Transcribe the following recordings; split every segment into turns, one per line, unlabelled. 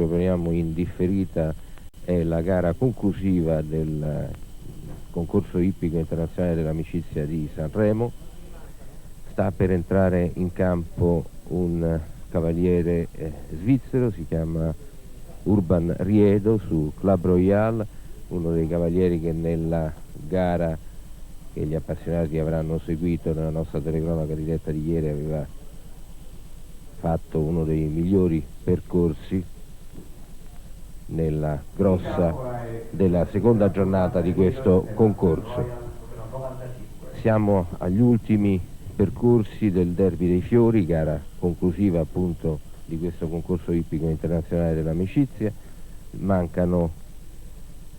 proponiamo in differita è la gara conclusiva del concorso ippico internazionale dell'amicizia di Sanremo. Sta per entrare in campo un cavaliere svizzero, si chiama Urban Riedo su Club Royal, uno dei cavalieri che nella gara che gli appassionati avranno seguito nella nostra telecronaca diretta di ieri aveva fatto uno dei migliori percorsi nella grossa della seconda giornata di questo concorso. Siamo agli ultimi percorsi del Derby dei Fiori, gara conclusiva appunto di questo concorso ippico internazionale dell'amicizia. Mancano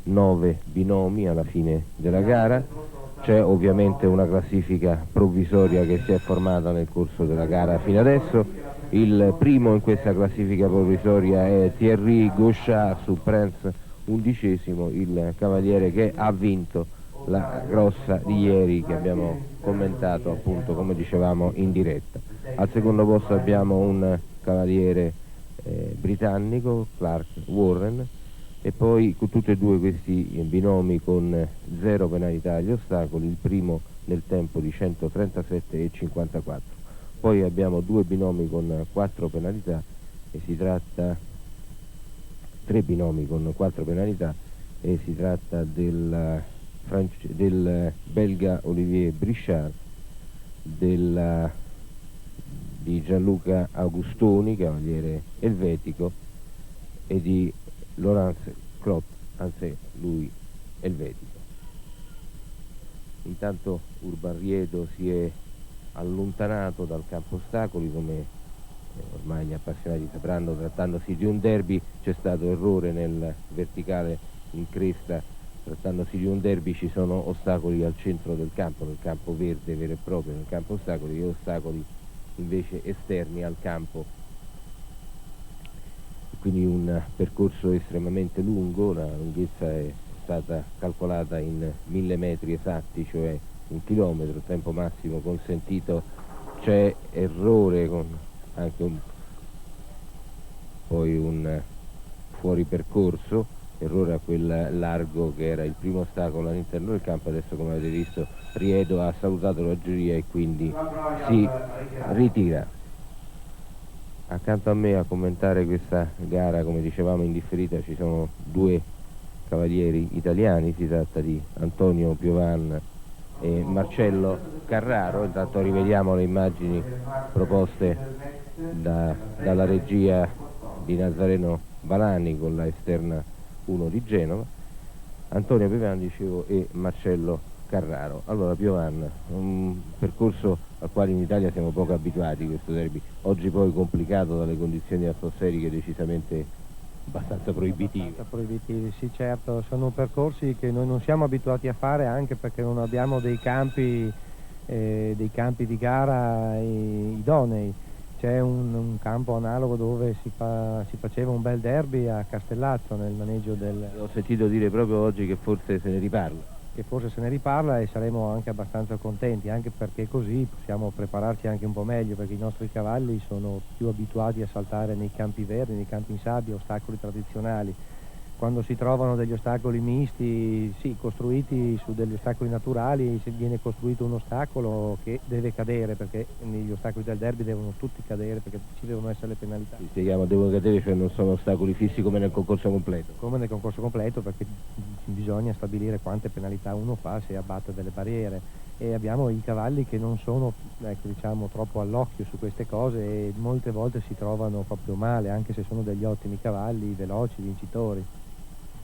9 binomi alla fine della gara. C'è ovviamente una classifica provvisoria che si è formata nel corso della gara fino adesso. Il primo in questa classifica provvisoria è Thierry Gauchat su Prince 11°, il cavaliere che ha vinto la grossa di ieri che abbiamo commentato appunto, come dicevamo, in diretta. Al secondo posto abbiamo un cavaliere britannico, Clark Warren, e poi con tutti e due questi binomi con 0 penalità agli ostacoli, il primo nel tempo di 137,54. Poi abbiamo 2 binomi con 4 penalità e si tratta 3 binomi con 4 penalità e si tratta del belga Olivier Brichard, di Gianluca Augustoni, cavaliere elvetico, e di Laurence Clot, anzi lui elvetico. Intanto Urban Riedo si è allontanato dal campo ostacoli, come ormai gli appassionati sapranno, trattandosi di un derby c'è stato errore nel verticale in cresta. Trattandosi di un derby ci sono ostacoli al centro del campo, nel campo verde vero e proprio, nel campo ostacoli, e ostacoli invece esterni al campo. Quindi un percorso estremamente lungo, la lunghezza è stata calcolata in 1000 metri esatti, cioè 1 chilometro, tempo massimo consentito. C'è errore con anche poi un fuori percorso, errore a quel largo che era il primo ostacolo all'interno del campo. Adesso, come avete visto, Riedo ha salutato la giuria e quindi si ritira. Accanto a me a commentare questa gara, come dicevamo in differita, ci sono 2 cavalieri italiani, si tratta di Antonio Piovan e Marcello Carraro. Intanto rivediamo le immagini proposte dalla regia di Nazareno Balani con la esterna 1 di Genova. Antonio Piovan, dicevo, e Marcello Carraro. Allora, Piovan, un percorso al quale in Italia siamo poco abituati, questo derby, oggi poi complicato dalle condizioni atmosferiche decisamente abbastanza proibitivi.
Sì, certo, sono percorsi che noi non siamo abituati a fare, anche perché non abbiamo dei campi di gara idonei. C'è un campo analogo dove si faceva un bel derby a Castellazzo, nel maneggio del...
Ho sentito dire proprio oggi che forse se ne riparla.
E saremo anche abbastanza contenti, anche perché così possiamo prepararci anche un po' meglio, perché i nostri cavalli sono più abituati a saltare nei campi verdi, nei campi in sabbia, ostacoli tradizionali. Quando si trovano degli ostacoli misti, sì, costruiti su degli ostacoli naturali, se viene costruito un ostacolo che deve cadere, perché gli ostacoli del derby devono tutti cadere, perché ci devono essere le penalità.
Si spieghiamo, devono cadere, cioè non sono ostacoli fissi come nel concorso completo.
Come nel concorso completo, perché bisogna stabilire quante penalità uno fa se abbatte delle barriere, e abbiamo i cavalli che non sono, diciamo, troppo all'occhio su queste cose, e molte volte si trovano proprio male, anche se sono degli ottimi cavalli, veloci, vincitori.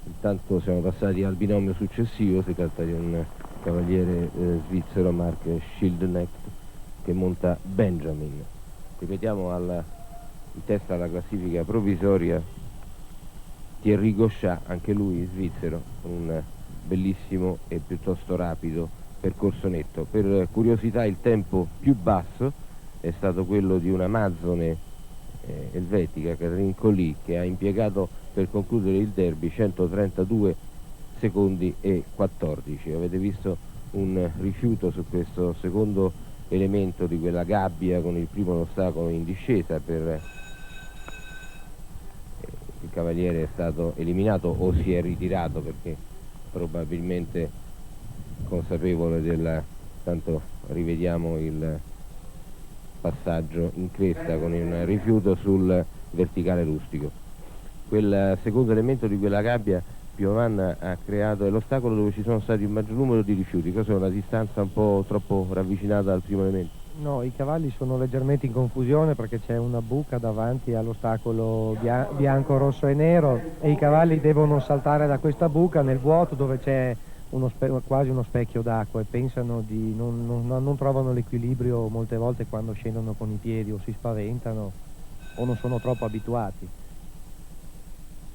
Intanto siamo passati al binomio successivo, si tratta di un cavaliere svizzero, Mark Schildknecht, che monta Benjamin. Ripetiamo, in testa alla classifica provvisoria Thierry Gauchat, anche lui svizzero, un bellissimo e piuttosto rapido percorso netto. Per curiosità, il tempo più basso è stato quello di una mazzone elvetica, Catherine Colli, che ha impiegato per concludere il derby 132 secondi e 14. Avete visto un rifiuto su questo secondo elemento di quella gabbia con il primo ostacolo in discesa per il il cavaliere è stato eliminato o si è ritirato perché probabilmente consapevole della... tanto rivediamo il passaggio in cresta con il rifiuto sul verticale rustico. Quel secondo elemento di quella gabbia Piovan ha creato è l'ostacolo dove ci sono stati il maggior numero di rifiuti, cos'è una distanza un po' troppo ravvicinata al primo elemento?
No, i cavalli sono leggermente in confusione perché c'è una buca davanti all'ostacolo bianco, rosso e nero e i cavalli devono saltare da questa buca nel vuoto dove c'è quasi uno specchio d'acqua e pensano di non trovano l'equilibrio molte volte quando scendono con i piedi o si spaventano o non sono troppo abituati.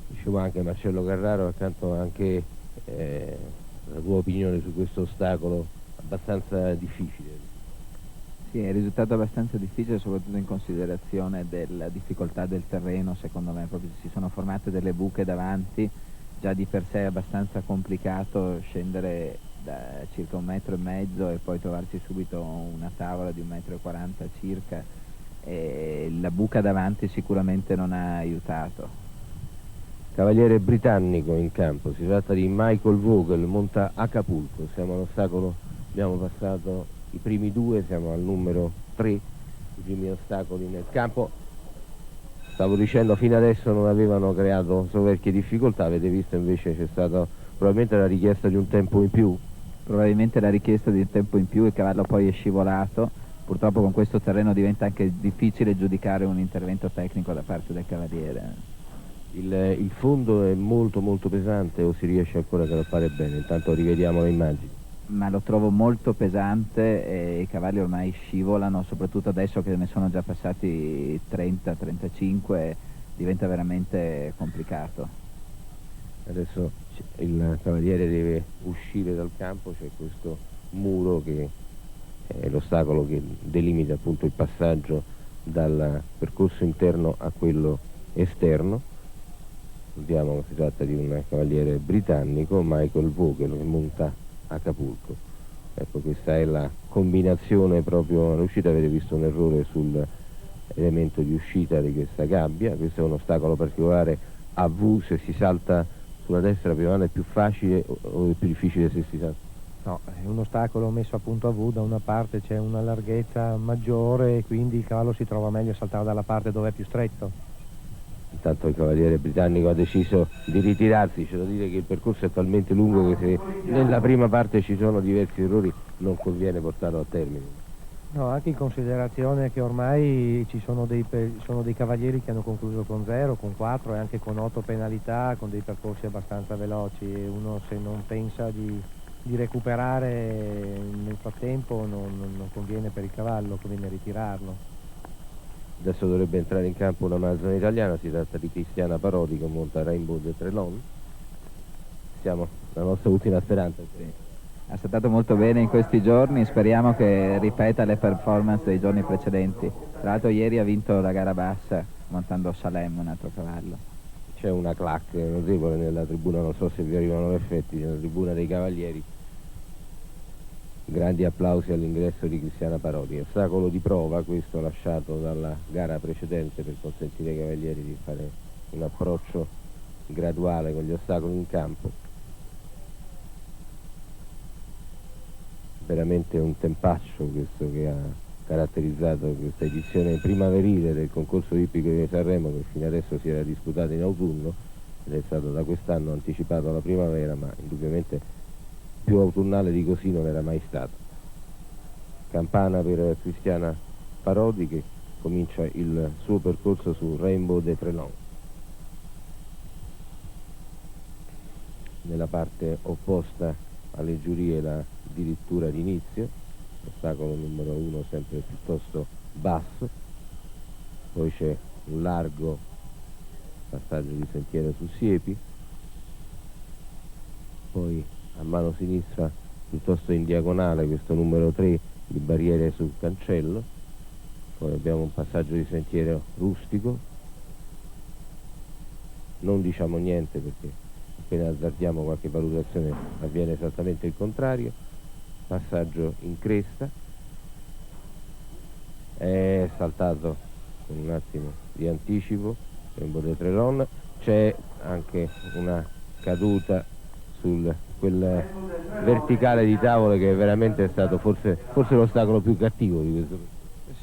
Dicevo anche Marcello Carraro, accanto anche la tua opinione su questo ostacolo abbastanza difficile.
Sì, è risultato abbastanza difficile, soprattutto in considerazione della difficoltà del terreno, secondo me proprio si sono formate delle buche davanti, già di per sé è abbastanza complicato scendere da circa 1,5 metri e poi trovarsi subito una tavola di 1,40 m circa, e la buca davanti sicuramente non ha aiutato.
Cavaliere britannico in campo, si tratta di Michael Vogel, monta Acapulco, siamo all'ostacolo, abbiamo passato i primi due, siamo al numero 3, i primi ostacoli nel campo. Stavo dicendo fino adesso non avevano creato soverchie difficoltà, avete visto invece c'è stata probabilmente la richiesta di un tempo in più.
Probabilmente la richiesta di un tempo in più, il cavallo poi è scivolato, purtroppo con questo terreno diventa anche difficile giudicare un intervento tecnico da parte del cavaliere.
Il fondo è molto molto pesante o si riesce ancora a galoppare bene? Intanto rivediamo le immagini.
Ma lo trovo molto pesante e i cavalli ormai scivolano, soprattutto adesso che ne sono già passati 30-35, diventa veramente complicato.
Adesso il cavaliere deve uscire dal campo, c'è questo muro che è l'ostacolo che delimita appunto il passaggio dal percorso interno a quello esterno. Vediamo che si tratta di un cavaliere britannico, Michael Vogel, che monta Acapulco. Ecco, questa è la combinazione proprio all'uscita, avete visto un errore sull'elemento di uscita di questa gabbia, questo è un ostacolo particolare a V, se si salta sulla destra Piovan è più facile o è più difficile se si salta?
No, è un ostacolo messo appunto a V, da una parte c'è una larghezza maggiore e quindi il cavallo si trova meglio a saltare dalla parte dove è più stretto.
Intanto il cavaliere britannico ha deciso di ritirarsi, c'è da dire che il percorso è talmente lungo che se nella prima parte ci sono diversi errori non conviene portarlo a termine.
No, anche in considerazione che ormai ci sono dei cavalieri che hanno concluso con 0, con 4 e anche con 8 penalità, con dei percorsi abbastanza veloci e uno se non pensa di recuperare nel frattempo non conviene per il cavallo, conviene ritirarlo.
Adesso dovrebbe entrare in campo una Amazona italiana, si tratta di Cristiana Parodi che monta Rainbow de Trelon. Siamo la nostra ultima speranza.
Sì. Ha saltato molto bene in questi giorni, speriamo che ripeta le performance dei giorni precedenti. Tra l'altro ieri ha vinto la gara bassa montando Salem, un altro cavallo.
C'è una clac notevole nella tribuna, non so se vi arrivano gli effetti, nella tribuna dei cavalieri. Grandi applausi all'ingresso di Cristiana Parodi. Ostacolo di prova questo lasciato dalla gara precedente per consentire ai cavalieri di fare un approccio graduale con gli ostacoli in campo. Veramente un tempaccio questo che ha caratterizzato questa edizione primaverile del concorso ippico di Sanremo, che fino adesso si era disputato in autunno ed è stato da quest'anno anticipato alla primavera, ma indubbiamente più autunnale di così non era mai stato. Campana per Cristiana Parodi che comincia il suo percorso su Rainbow de Trelon. Nella parte opposta alle giurie la dirittura d'inizio, ostacolo numero 1 sempre piuttosto basso, poi c'è un largo passaggio di sentiero su siepi, poi a mano sinistra piuttosto in diagonale questo numero 3 di barriere sul cancello, poi abbiamo un passaggio di sentiero rustico, non diciamo niente perché appena azzardiamo qualche valutazione avviene esattamente il contrario, passaggio in cresta, è saltato con un attimo di anticipo Rainbow de Trelon, c'è anche una caduta sul quel verticale di tavole che veramente è stato forse l'ostacolo più cattivo di questo.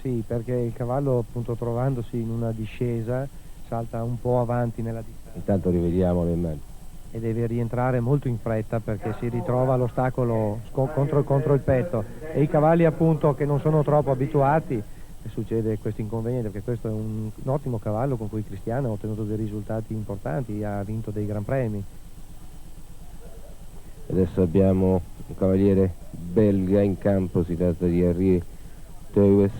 Sì, perché il cavallo, appunto, trovandosi in una discesa, salta un po' avanti nella distanza.
Intanto rivediamo le immagini.
E deve rientrare molto in fretta perché si ritrova l'ostacolo contro il petto, e i cavalli, appunto, che non sono troppo abituati, succede questo inconveniente, perché questo è un ottimo cavallo con cui Cristiano ha ottenuto dei risultati importanti, ha vinto dei gran premi.
Adesso abbiamo un cavaliere belga in campo, si tratta di Henri Theuwes.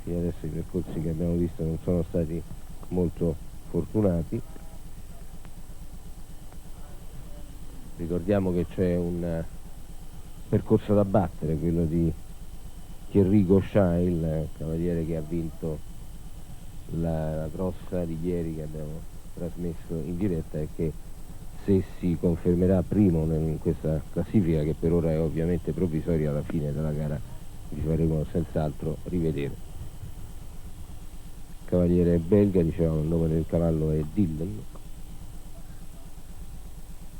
Sì, adesso i percorsi che abbiamo visto non sono stati molto fortunati. Ricordiamo che c'è un percorso da battere, quello di Thierry Gauchin, il cavaliere che ha vinto la grossa di ieri che abbiamo trasmesso in diretta, e che, se si confermerà primo in questa classifica, che per ora è ovviamente provvisoria, alla fine della gara vi faremo senz'altro rivedere. Cavaliere belga, dicevamo, il nome del cavallo è Dillen.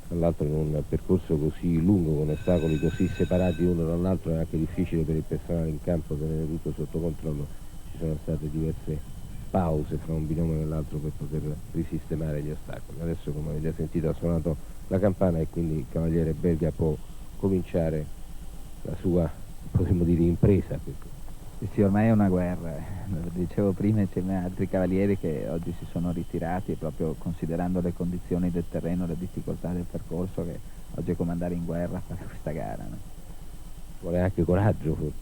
Tra l'altro in un percorso così lungo, con ostacoli così separati uno dall'altro, è anche difficile per il personale in campo tenere tutto sotto controllo. Ci sono state diverse pause fra un binomio e l'altro per poter risistemare gli ostacoli. Adesso, come avete sentito, ha suonato la campana e quindi il cavaliere belga può cominciare la sua, potremmo dire, impresa.
Sì, ormai è una guerra, lo dicevo prima, insieme a altri cavalieri che oggi si sono ritirati, proprio considerando le condizioni del terreno, le difficoltà del percorso, che oggi è come andare in guerra a fare questa gara, no?
Ci vuole anche coraggio, forse.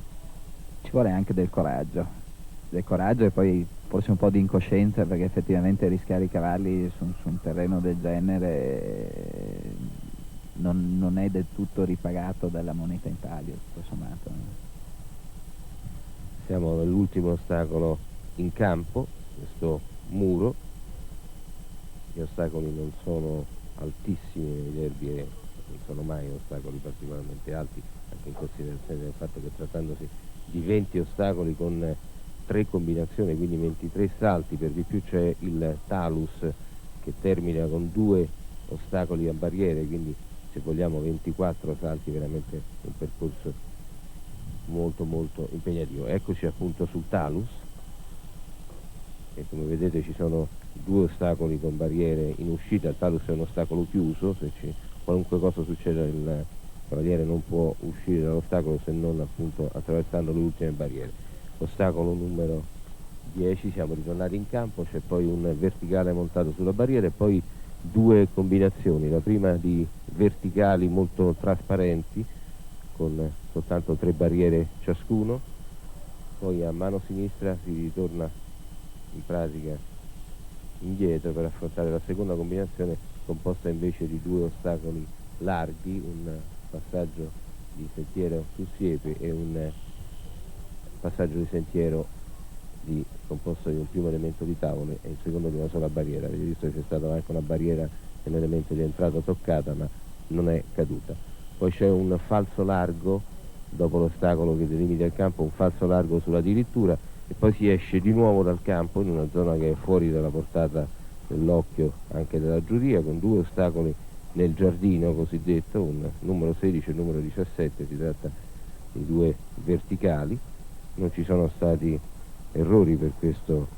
Ci vuole anche del coraggio e poi forse un po' di incoscienza, perché effettivamente rischiare i cavalli su un terreno del genere non è del tutto ripagato dalla moneta in palio, tutto sommato, no?
Siamo all'ultimo ostacolo in campo, questo muro. Gli ostacoli non sono altissimi nei derby e non sono mai ostacoli particolarmente alti, anche in considerazione del fatto che, trattandosi di 20 ostacoli con 3 combinazioni, quindi 23 salti, per di più c'è il talus che termina con 2 ostacoli a barriere, quindi se vogliamo 24 salti, veramente un percorso molto molto impegnativo. Eccoci appunto sul talus, e come vedete ci sono 2 ostacoli con barriere in uscita. Il talus è un ostacolo chiuso, se qualunque cosa succeda il cavaliere non può uscire dall'ostacolo se non appunto attraversando le ultime barriere. Ostacolo numero 10, siamo ritornati in campo, c'è poi un verticale montato sulla barriera e poi 2 combinazioni, la prima di verticali molto trasparenti con soltanto 3 barriere ciascuno, poi a mano sinistra si ritorna in pratica indietro per affrontare la seconda combinazione, composta invece di 2 ostacoli larghi, un passaggio di sentiero su siepe e un passaggio di sentiero composto di un primo elemento di tavole e il secondo di una sola barriera. Avete visto che c'è stata anche una barriera nell'elemento di entrata toccata, ma non è caduta. Poi c'è un falso largo dopo l'ostacolo che delimita il campo, un falso largo sulla dirittura, e poi si esce di nuovo dal campo in una zona che è fuori dalla portata dell'occhio anche della giuria, con 2 ostacoli nel giardino cosiddetto, un numero 16 e un numero 17, si tratta di 2 verticali. Non ci sono stati errori per questo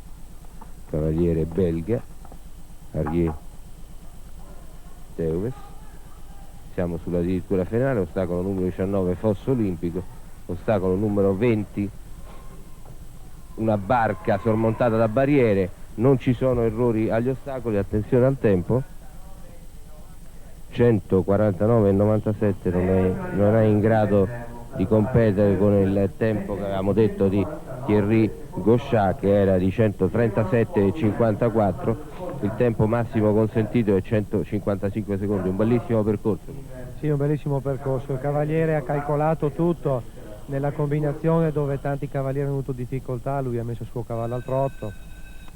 cavaliere belga, Henri Theuwes. Siamo sulla dirittura finale, ostacolo numero 19 fosso olimpico, ostacolo numero 20 una barca sormontata da barriere. Non ci sono errori agli ostacoli, attenzione al tempo, 149,97 non è in grado di competere con il tempo che avevamo detto di Thierry Gauchin, che era di 137,54. il tempo massimo consentito è 155 secondi, un bellissimo percorso.
Sì, un bellissimo percorso, il cavaliere ha calcolato tutto nella combinazione dove tanti cavalieri hanno avuto difficoltà, lui ha messo il suo cavallo al trotto,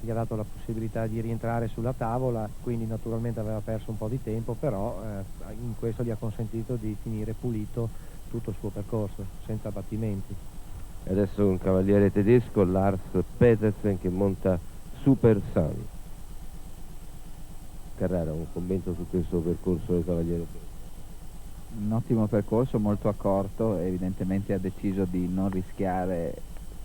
gli ha dato la possibilità di rientrare sulla tavola, quindi naturalmente aveva perso un po' di tempo, però in questo gli ha consentito di finire pulito tutto il suo percorso, senza abbattimenti.
Adesso un cavaliere tedesco, Lars Petersen, che monta Super Sun. Carrara, un commento su questo percorso del Cavaliere?
Un ottimo percorso, molto accorto, evidentemente ha deciso di non rischiare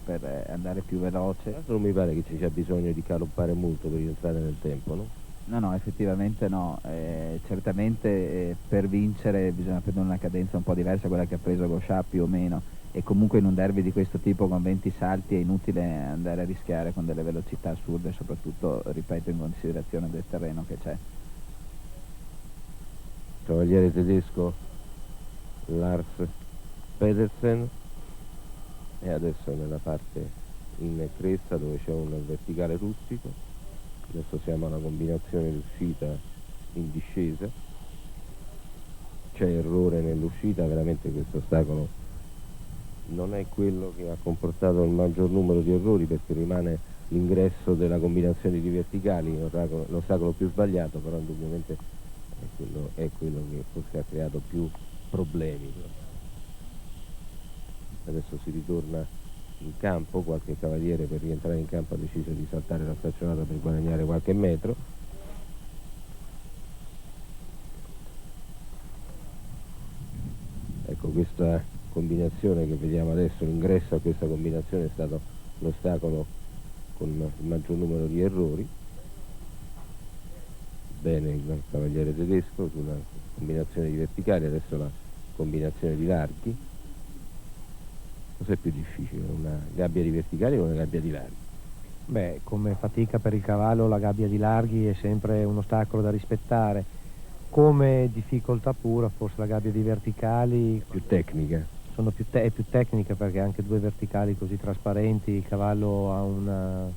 per andare più veloce.
Non mi pare che ci sia bisogno di galoppare molto per rientrare nel tempo, no?
No, effettivamente no. Certamente per vincere bisogna prendere una cadenza un po' diversa, quella che ha preso Gauchat più o meno, e comunque in un derby di questo tipo con 20 salti è inutile andare a rischiare con delle velocità assurde, soprattutto, ripeto, in considerazione del terreno che c'è.
Cavaliere tedesco Lars Pedersen, e adesso nella parte in cresta dove c'è un verticale rustico. Adesso siamo alla combinazione d'uscita in discesa, c'è errore nell'uscita, veramente questo ostacolo non è quello che ha comportato il maggior numero di errori, perché rimane l'ingresso della combinazione di verticali, l'ostacolo più sbagliato, però indubbiamente è quello che forse ha creato più problemi. Adesso si ritorna in campo, qualche cavaliere per rientrare in campo ha deciso di saltare la staccionata per guadagnare qualche metro. Ecco, questa combinazione che vediamo adesso, l'ingresso a questa combinazione è stato l'ostacolo con il maggior numero di errori. Bene il cavaliere tedesco sulla combinazione di verticali, adesso la combinazione di larghi. Cos'è più difficile, una gabbia di verticali o una gabbia di larghi?
Beh, come fatica per il cavallo la gabbia di larghi è sempre un ostacolo da rispettare. Come difficoltà pura forse la gabbia di verticali
Più tecnica.
è più tecnica, perché anche due verticali così trasparenti il cavallo ha una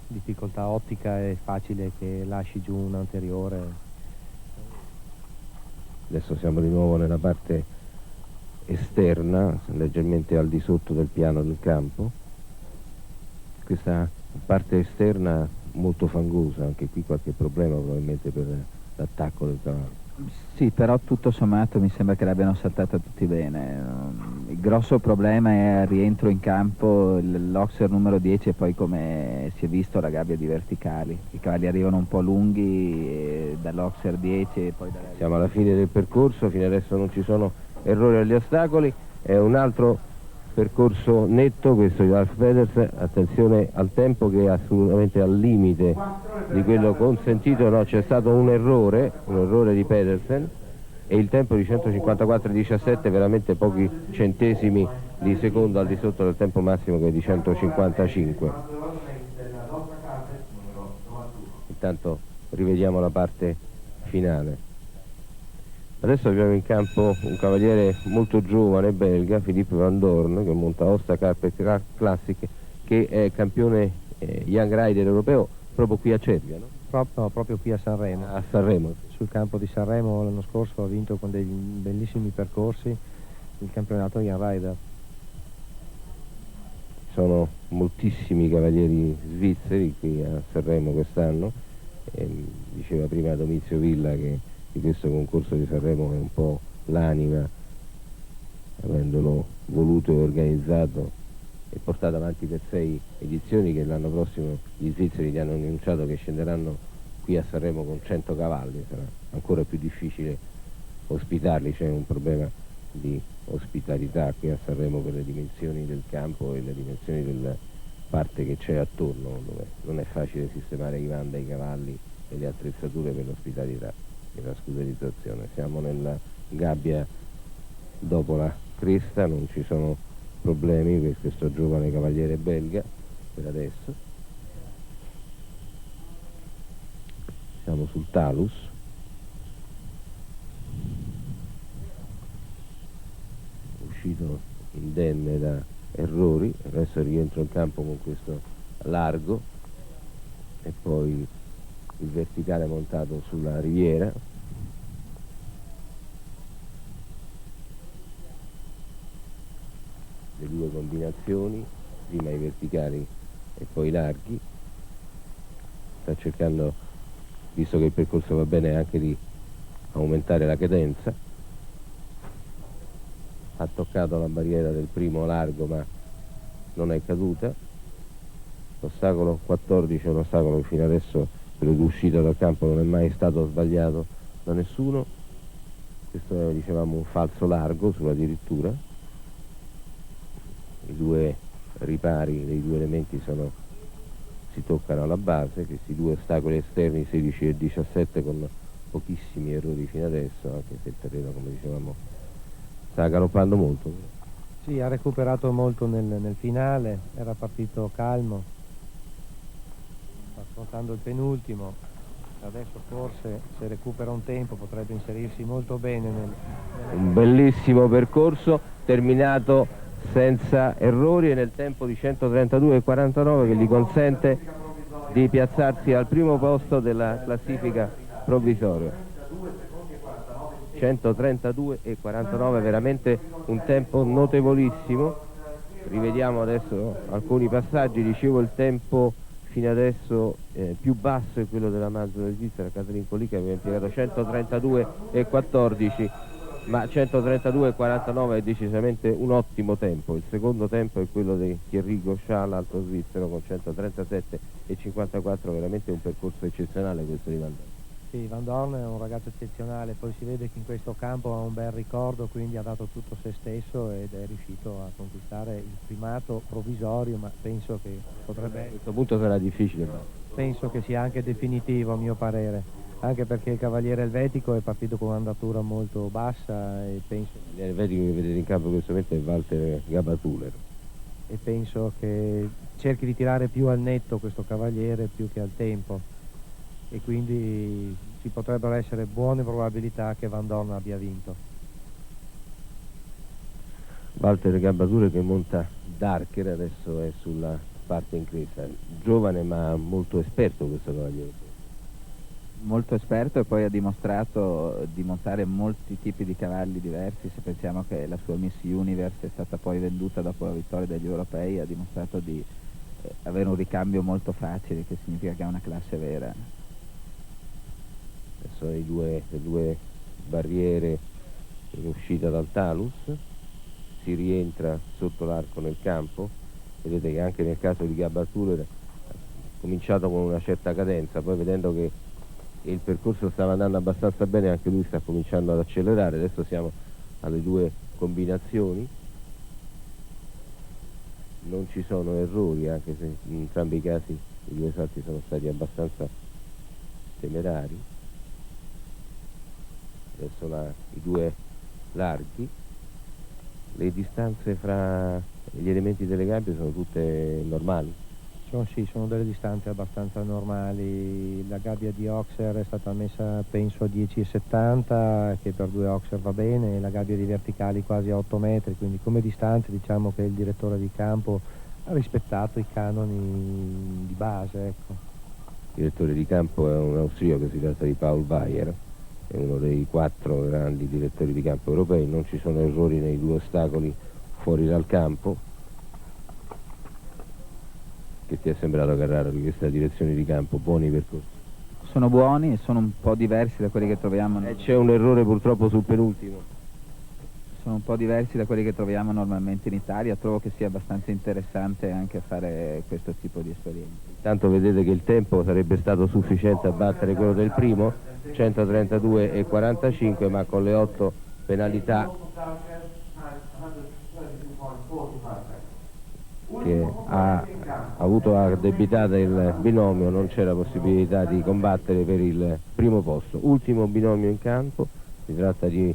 difficoltà ottica, è facile che lasci giù un anteriore.
Adesso siamo di nuovo nella parte esterna, leggermente al di sotto del piano del campo. Questa parte esterna molto fangosa, anche qui qualche problema probabilmente per l'attacco del cavallo.
Sì, però tutto sommato mi sembra che l'abbiano saltata tutti bene. Il grosso problema è il rientro in campo, l'Oxer numero 10 e poi, come si è visto, la gabbia di verticali. I cavalli arrivano un po' lunghi dall'Oxer 10 e poi
Siamo alla fine del percorso, fino adesso non ci sono errori agli ostacoli, è un altro percorso netto questo di Lars Pedersen. Attenzione al tempo che è assolutamente al limite di quello consentito, no, c'è stato un errore di Pedersen e il tempo di 154,17, veramente pochi centesimi di secondo al di sotto del tempo massimo che è di 155. Intanto rivediamo la parte finale. Adesso abbiamo in campo un cavaliere molto giovane belga, Philippe Van Dorn, che monta Aosta Carpet Classic, che è campione Young Rider europeo proprio qui a Cervia, no?
Proprio qui a Sanremo.
A Sanremo.
Sul campo di Sanremo l'anno scorso ha vinto con dei bellissimi percorsi il campionato Young Rider.
Sono moltissimi cavalieri svizzeri qui a Sanremo quest'anno, diceva prima Domizio Villa che di questo concorso di Sanremo è un po' l'anima, avendolo voluto e organizzato e portato avanti per 6 edizioni, che l'anno prossimo gli svizzeri gli hanno annunciato che scenderanno qui a Sanremo con 100 cavalli, sarà ancora più difficile ospitarli, c'è un problema di ospitalità qui a Sanremo per le dimensioni del campo e le dimensioni della parte che c'è attorno, dove non è facile sistemare i vanda, i cavalli e le attrezzature per l'ospitalità e la scuderizzazione. Siamo nella gabbia dopo la cresta, non ci sono problemi per questo giovane cavaliere belga per adesso. Siamo sul talus, uscito indenne da errori, adesso rientro in campo con questo largo e poi il verticale montato sulla riviera. Le due combinazioni, prima i verticali e poi i larghi. Sta cercando, visto che il percorso va bene, anche di aumentare la cadenza. Ha toccato la barriera del primo largo ma non è caduta. L'ostacolo 14 è un ostacolo che fino adesso quello d'uscita dal campo non è mai stato sbagliato da nessuno. Questo è, dicevamo, un falso largo sulla dirittura. I due ripari dei due elementi si toccano alla base, questi due ostacoli esterni 16 e 17 con pochissimi errori fino adesso, anche se il terreno, come dicevamo, sta galoppando molto.
Sì, ha recuperato molto nel finale, era partito calmo, sta affrontando il penultimo, adesso forse se recupera un tempo potrebbe inserirsi molto bene
Un bellissimo percorso terminato senza errori e nel tempo di 132,49 che gli consente di piazzarsi al primo posto della classifica provvisoria. 132,49, veramente un tempo notevolissimo. Rivediamo adesso alcuni passaggi. Dicevo, il tempo fino adesso più basso è quello della Mazzola svizzera, Kathleen Colli, che aveva impiegato 132,14, ma 132,49 è decisamente un ottimo tempo. Il secondo tempo è quello di Thierry Gauchat, l'altro svizzero, con 137,54, veramente un percorso eccezionale questo di Van Dorn.
Sì, Van Dorn è un ragazzo eccezionale, poi si vede che in questo campo ha un bel ricordo, quindi ha dato tutto se stesso ed è riuscito a conquistare il primato provvisorio, ma penso che potrebbe...
A questo punto sarà difficile.
Penso che sia anche definitivo, a mio parere, anche perché il Cavaliere Elvetico è partito con un'andatura molto bassa e penso...
Il Elvetico che vedete in campo in questo momento è Walter Gabatuller.
E penso che cerchi di tirare più al netto questo Cavaliere più che al tempo. E quindi ci potrebbero essere buone probabilità che Van Dorn abbia vinto.
Walter Gabatuller che monta Darker, adesso è sulla parte in cresta, giovane ma molto esperto questo cavaliere.
Molto esperto, e poi ha dimostrato di montare molti tipi di cavalli diversi. Se pensiamo che la sua Miss Universe è stata poi venduta dopo la vittoria degli europei, ha dimostrato di avere un ricambio molto facile, che significa che è una classe vera.
Adesso le due barriere in uscita dal talus, si rientra sotto l'arco nel campo. Vedete che anche nel caso di Gabatuller ha cominciato con una certa cadenza, poi vedendo che il percorso stava andando abbastanza bene anche lui sta cominciando ad accelerare. Adesso siamo alle due combinazioni, non ci sono errori, anche se in entrambi i casi i due salti sono stati abbastanza temerari. Adesso i due larghi, le distanze fra gli elementi delle gabbie sono tutte normali?
Sì, sono delle distanze abbastanza normali. La gabbia di Oxer è stata messa penso a 10,70, che per due Oxer va bene, e la gabbia di verticali quasi a 8 metri, quindi come distanze diciamo che il direttore di campo ha rispettato i canoni di base, ecco.
Il direttore di campo è un austriaco, si tratta di Paul Bayer, è uno dei 4 grandi direttori di campo europei. Non ci sono errori nei due ostacoli fuori dal campo. Che ti è sembrato, Carraro, di questa direzione di campo? Buoni percorsi?
Sono buoni e sono un po' diversi da quelli che troviamo.
C'è un errore purtroppo sul penultimo.
Sono un po' diversi da quelli che troviamo normalmente in Italia. Trovo che sia abbastanza interessante anche fare questo tipo di esperienza.
Intanto vedete che il tempo sarebbe stato sufficiente a battere quello del primo, 132,45, ma con le 8 penalità che ha avuto addebitata il binomio non c'era possibilità di combattere per il primo posto. Ultimo binomio in campo, si tratta di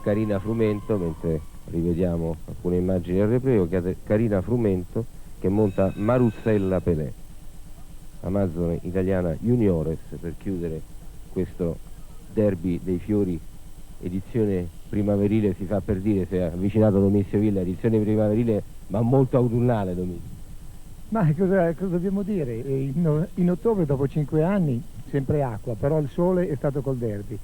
Carina Frumento, mentre rivediamo alcune immagini del replay. Carina Frumento che monta Marussella Pelé, Amazzone italiana juniores, per chiudere questo derby dei fiori edizione primaverile. Si fa per dire, si è avvicinato Domizio Villa, edizione primaverile ma molto autunnale, Domizio.
Ma cosa dobbiamo dire? In ottobre, dopo 5 anni, sempre acqua, però il sole è stato col derby.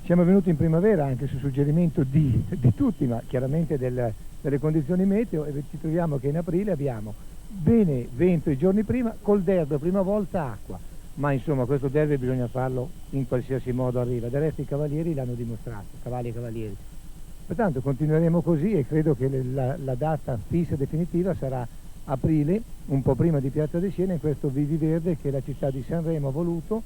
Siamo venuti in primavera anche su suggerimento di tutti, ma chiaramente delle condizioni meteo, e ci troviamo che in aprile abbiamo bene vento i giorni prima, col derby prima volta acqua. Ma insomma questo derby bisogna farlo in qualsiasi modo arriva. Del resto i cavalieri l'hanno dimostrato, cavalli e cavalieri. Pertanto continueremo così, e credo che la data fissa definitiva sarà aprile, un po' prima di Piazza di Siena, in questo Vivi Verde che la città di Sanremo ha voluto,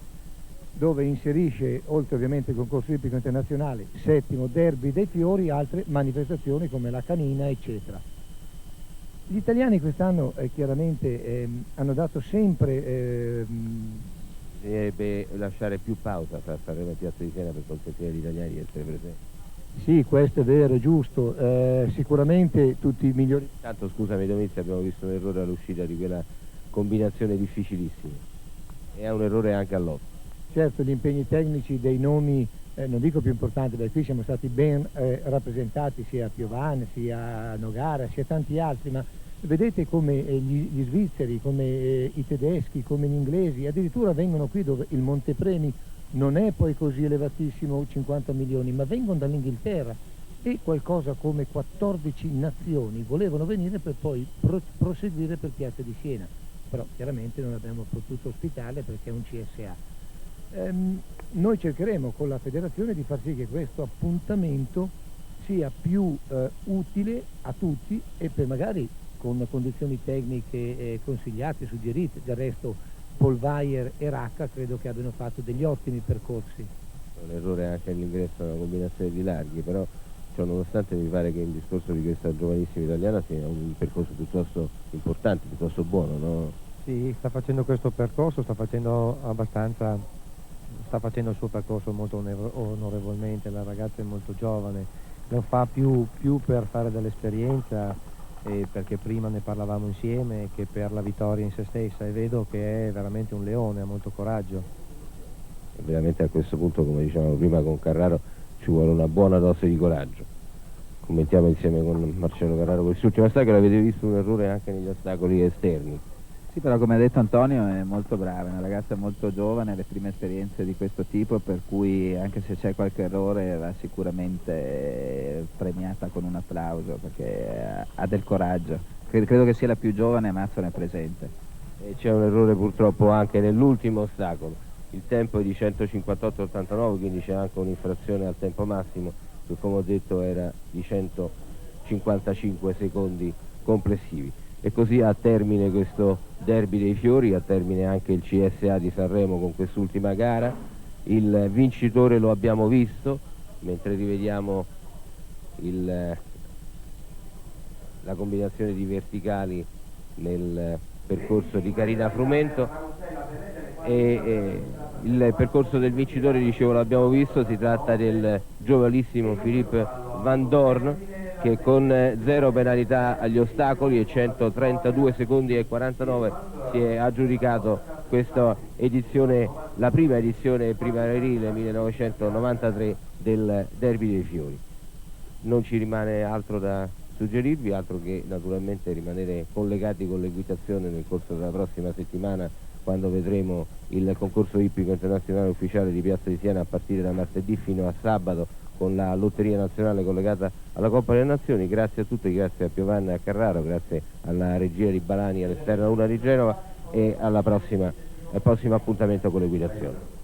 dove inserisce, oltre ovviamente il concorso ippico internazionale, 7° Derby dei Fiori, altre manifestazioni come la canina, eccetera. Gli italiani quest'anno chiaramente hanno dato sempre...
Bisognerebbe lasciare più pausa tra Sanremo e Piazza di Siena per consentire agli italiani di essere presenti.
Sì, questo è vero, è giusto, sicuramente tutti i migliori...
Tanto scusami Domizia, abbiamo visto un errore all'uscita di quella combinazione difficilissima e è un errore anche all'otto.
Certo, gli impegni tecnici dei nomi, non dico più importanti, perché qui siamo stati ben rappresentati, sia Piovane, sia Nogara, sia tanti altri, ma vedete come gli svizzeri, come i tedeschi, come gli inglesi, addirittura vengono qui dove il montepremi non è poi così elevatissimo, 50 milioni, ma vengono dall'Inghilterra e qualcosa come 14 nazioni volevano venire per poi proseguire per Piazza di Siena, però chiaramente non abbiamo potuto ospitarle perché è un CSA. Noi cercheremo con la federazione di far sì che questo appuntamento sia più utile a tutti e per magari con condizioni tecniche consigliate, suggerite. Del resto Polvayer e Racca credo che abbiano fatto degli ottimi percorsi.
Un errore anche all'ingresso una combinazione di larghi, però nonostante mi pare che il discorso di questa giovanissima italiana sia un percorso piuttosto importante, piuttosto buono, no?
Sì, sta facendo questo percorso, sta facendo il suo percorso molto onorevolmente, la ragazza è molto giovane, lo fa più per fare dell'esperienza perché prima ne parlavamo insieme che per la vittoria in se stessa, e vedo che è veramente un leone, ha molto coraggio.
E veramente a questo punto, come dicevamo prima con Carraro, ci vuole una buona dose di coraggio. Commentiamo insieme con Marcello Carraro quest'ultimo ostacolo. Avete visto un errore anche negli ostacoli esterni?
Sì, però come ha detto Antonio è molto brava, è una ragazza molto giovane, ha le prime esperienze di questo tipo, per cui anche se c'è qualche errore va sicuramente premiata con un applauso perché ha del coraggio. Credo che sia la più giovane, ma ne è presente.
E c'è un errore purtroppo anche nell'ultimo ostacolo, il tempo è di 158,89, quindi c'è anche un'infrazione al tempo massimo che, come ho detto, era di 155 secondi complessivi. E così a termine questo Derby dei Fiori, a termine anche il CSA di Sanremo con quest'ultima gara. Il vincitore lo abbiamo visto, mentre rivediamo la combinazione di verticali nel percorso di Carina Frumento, e il percorso del vincitore, dicevo, l'abbiamo visto, si tratta del giovanissimo Philippe Van Dorn, che con 0 penalità agli ostacoli e 132 secondi e 49 si è aggiudicato questa edizione, la prima edizione primaverile 1993 del Derby dei Fiori. Non ci rimane altro da suggerirvi, altro che naturalmente rimanere collegati con l'equitazione nel corso della prossima settimana, quando vedremo il concorso ippico internazionale ufficiale di Piazza di Siena a partire da martedì fino a sabato, con la lotteria nazionale collegata alla Coppa delle Nazioni. Grazie a tutti, grazie a Piovanna e a Carraro, grazie alla regia di Balani all'esterno 1 di Genova, e al prossimo appuntamento con l'equitazione.